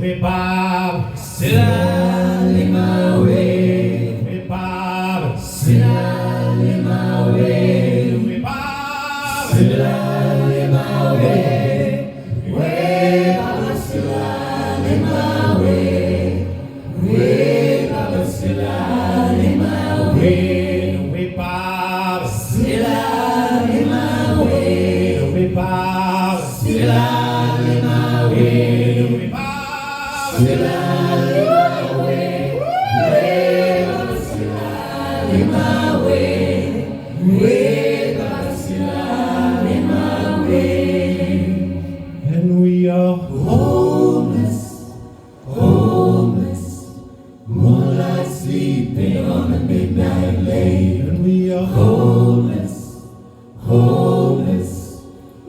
Hey Bob, Sit down in my way. hey Bob, Sit down in my way. hey Bob, Sit down in my way. Way, Baba, sit down in my way. Way, Baba, sit down in my way. hey Bob, Sit down in my way. hey Bob, Sit down in my way. hey Bob, Sit down in my way. Way, Baba, sit down in my way. Way, Baba, sit down in my way. and we are Homeless, homeless, moonlight sleeping on a midnight lake. and we are Homeless, homeless,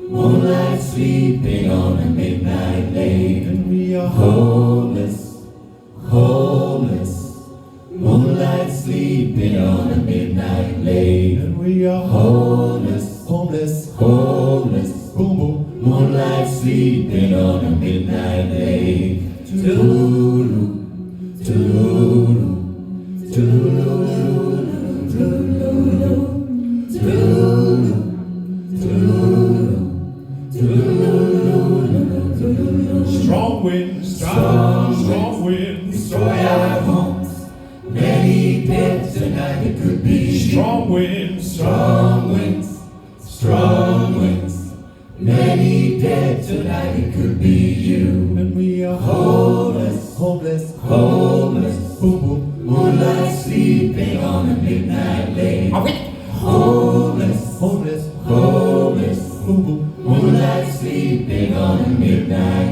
moonlight sleeping on a midnight lake. and we are Homeless, homeless, moonlight sleeping on a midnight lake. and we are Homeless, homeless, homeless, boom boom, moonlight sleeping on a midnight lake. Tululu, tululu, tululu, tululu, tululu, tululu, tululu. strong wind, strong wind, Destroy our homes. Many dead tonight it could be. strong wind, Strong winds, strong winds. Many dead tonight it could be you. and we are Homeless, homeless, homeless, boom boom, moonlight sleeping on a midnight lake. homeless, Homeless, homeless, homeless, boom boom, moonlight sleeping on a midnight